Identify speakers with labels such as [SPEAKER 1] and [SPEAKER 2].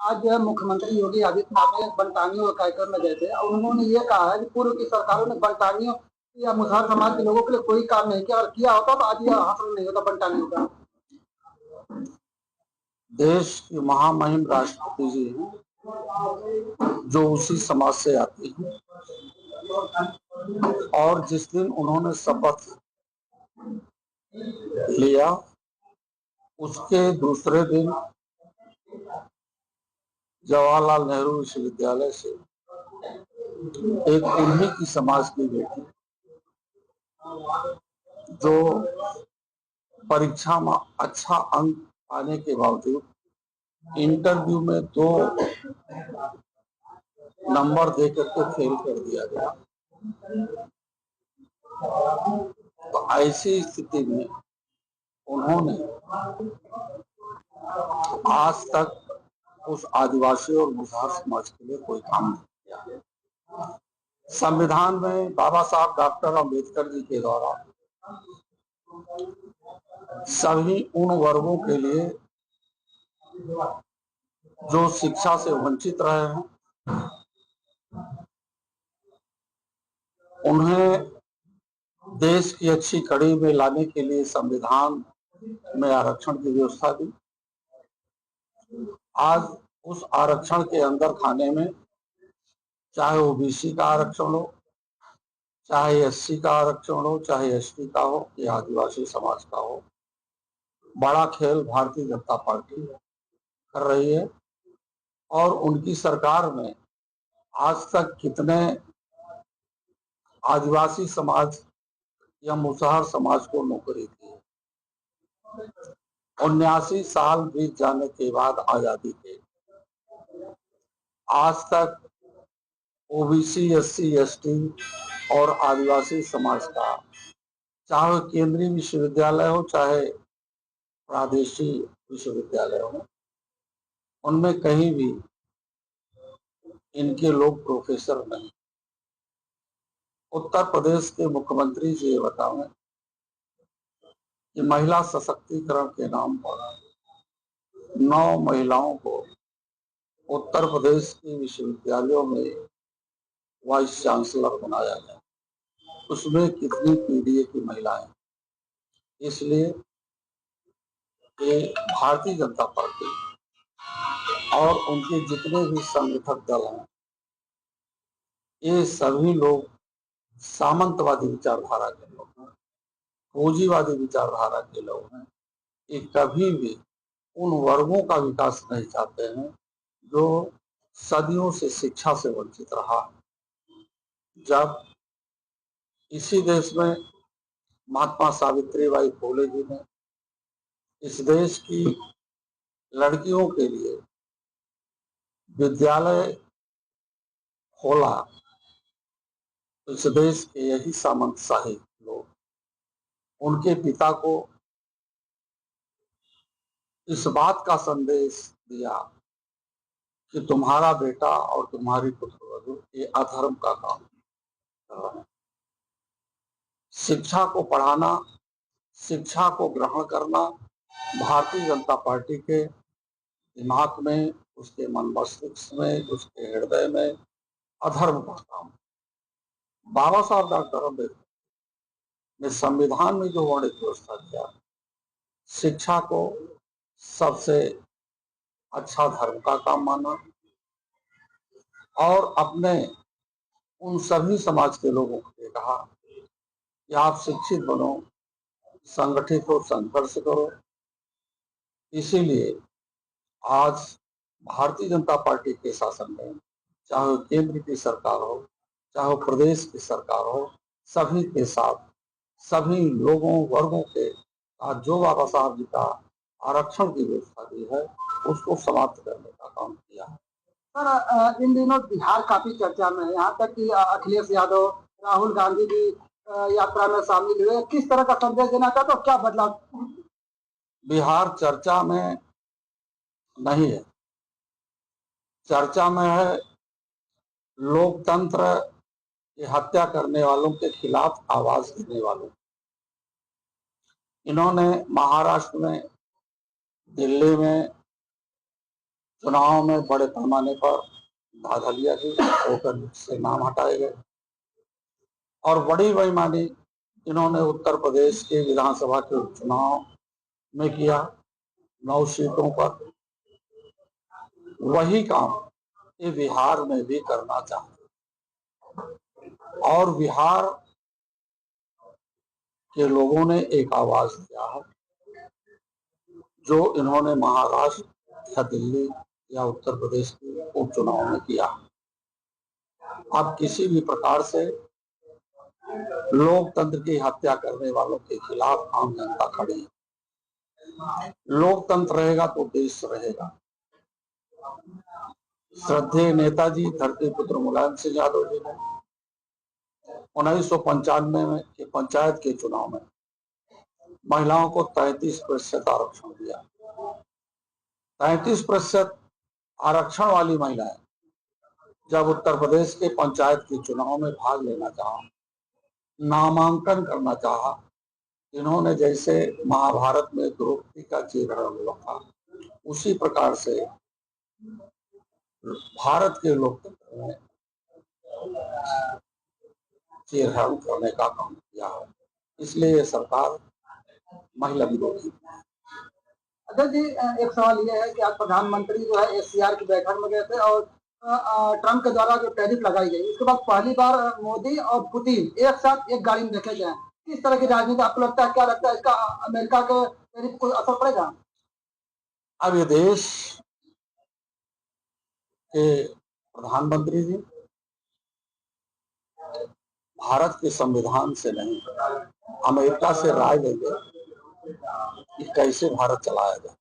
[SPEAKER 1] आज मुख्यमंत्री योगी आदित्यनाथ ने बनतानियों का कार्यक्रम में गए थे और उन्होंने ये कहा है कि पूर्व की सरकारों ने बनतानियों या मुसहर समाज के लोगों के लिए कोई काम नहीं किया, अगर किया होता तो आज यह हासिल नहीं होता बनतानियों का।
[SPEAKER 2] देश की महामहिम राष्ट्रपति जी हैं जो उसी समाज से आती हैं, और जिस दिन उन्होंने शपथ लिया उसके दूसरे दिन जवाहरलाल नेहरू विश्वविद्यालय से एक उन्हीं की समाज की बेटी जो परीक्षा में अच्छा अंक पाने के बावजूद इंटरव्यू में 2 नंबर देकर के फेल कर दिया गया। तो ऐसी स्थिति में उन्होंने आज तक उस आदिवासी और मुसहर समाज के लिए कोई काम नहीं किया। संविधान में बाबा साहब डॉक्टर अम्बेडकर जी के द्वारा सभी उन वर्गों के लिए जो शिक्षा से वंचित रहे हैं उन्हें देश की अच्छी कड़ी में लाने के लिए संविधान में आरक्षण की व्यवस्था दी। आज उस आरक्षण के अंदर खाने में चाहे ओबीसी का आरक्षण हो, चाहे एससी का आरक्षण हो, चाहे एसटी का हो या आदिवासी समाज का हो, बड़ा खेल भारतीय जनता पार्टी कर रही है। और उनकी सरकार में आज तक कितने आदिवासी समाज या मुसहर समाज को नौकरी दी? 79 साल बीत जाने के बाद आजादी के आज तक ओबीसी, एससी, एसटी और आदिवासी समाज का, चाहे केंद्रीय विश्वविद्यालय हो चाहे प्रादेशिक विश्वविद्यालय हो, उनमें कहीं भी इनके लोग प्रोफेसर नहीं। उत्तर प्रदेश के मुख्यमंत्री जी ये बताएं कि महिला सशक्तिकरण के नाम पर 9 महिलाओं को उत्तर प्रदेश के विश्वविद्यालयों में वाइस चांसलर बनाया गया। उसमें कितनी पीडीए की महिलाएं? इसलिए ये भारतीय जनता पार्टी और उनके जितने भी संगठक दल हैं, ये सभी लोग सामंतवादी विचारधारा के लोग हैं, पूंजीवादी विचारधारा के लोग हैं। ये कभी भी उन वर्गों का विकास नहीं चाहते हैं जो सदियों से शिक्षा से वंचित रहा। जब इसी देश में महात्मा सावित्रीबाई फुले जी ने इस देश की लड़कियों के लिए विद्यालय खोला, तो इस देश के यही सामंतशाही लोग उनके पिता को इस बात का संदेश दिया कि तुम्हारा बेटा और तुम्हारी पुत्रवधू ये अधर्म का काम कर रहे हैं। शिक्षा को पढ़ाना, शिक्षा को ग्रहण करना भारतीय जनता पार्टी के दिमाग में, उसके मन मस्तिष्क में, उसके हृदय में अधर्म का काम। बाबा साहब डॉक्टर अम्बेडकर ने संविधान में जो वर्णित व्यवस्था किया, शिक्षा को सबसे अच्छा धर्म का काम माना और अपने उन सभी समाज के लोगों को कहा कि आप शिक्षित बनो, संगठित हो, संघर्ष करो। इसीलिए आज भारतीय जनता पार्टी के शासन में, चाहे केंद्र की सरकार हो चाहे प्रदेश की सरकार हो, सभी के साथ सभी लोगों वर्गों के आज जो बाबा साहब जी का आरक्षण की व्यवस्था दी है उसको समाप्त करने का काम किया है।
[SPEAKER 1] सर, इन दिनों बिहार काफी चर्चा में है, यहाँ तक कि अखिलेश यादव, राहुल गांधी भी यात्रा में शामिल हुए। किस तरह का संदेश देना चाहते हो, क्या बदलाव?
[SPEAKER 2] बिहार चर्चा में नहीं है, चर्चा में है लोकतंत्र की हत्या करने वालों के खिलाफ आवाज देने वालों। इन्होंने महाराष्ट्र में, दिल्ली में चुनाव में बड़े पैमाने पर धांधलियां की, वोटर से नाम हटाए गए और बड़ी बेईमानी इन्होंने उत्तर प्रदेश के विधानसभा के उपचुनाव में किया। 9 सीटों पर वही काम ये बिहार में भी करना चाहते और बिहार के लोगों ने एक आवाज दिया है जो इन्होंने महाराष्ट्र या दिल्ली या उत्तर प्रदेश के उपचुनाव में किया। अब किसी भी प्रकार से लोकतंत्र की हत्या करने वालों के खिलाफ आम जनता खड़ी है। लोकतंत्र रहेगा तो देश रहेगा। श्रद्धेय नेताजी धरतीपुत्र मुलायम सिंह यादव जी ने 1995 में के पंचायत के चुनाव में महिलाओं को 33% आरक्षण दिया। 33% आरक्षण वाली महिलाएं जब उत्तर प्रदेश के पंचायत के चुनाव में भाग लेना चाहा, नामांकन करना चाहा, इन्होंने जैसे महाभारत में द्रौपदी का चीरहरण हुआ था, उसी प्रकार से भारत के लोकतंत्र में चीरहरण करने का काम किया है। इसलिए ये सरकार महिला विरोधी।
[SPEAKER 1] अध्यक्ष जी, एक सवाल यह है कि आज प्रधानमंत्री जो है SCR की बैठक में गए थे और ट्रंप के द्वारा जो टैरिफ लगाई गई, उसके बाद पहली बार मोदी और पुतिन एक साथ एक गाड़ी में देखे गए। किस तरह की राजनीति आपको लगता है, क्या लगता है इसका अमेरिका के टैरिफ को असर पड़ेगा?
[SPEAKER 2] अब ये देश के प्रधानमंत्री जी भारत के संविधान से नहीं, अमेरिका से राय लेंगे कि कैसे भारत चलाया जाए।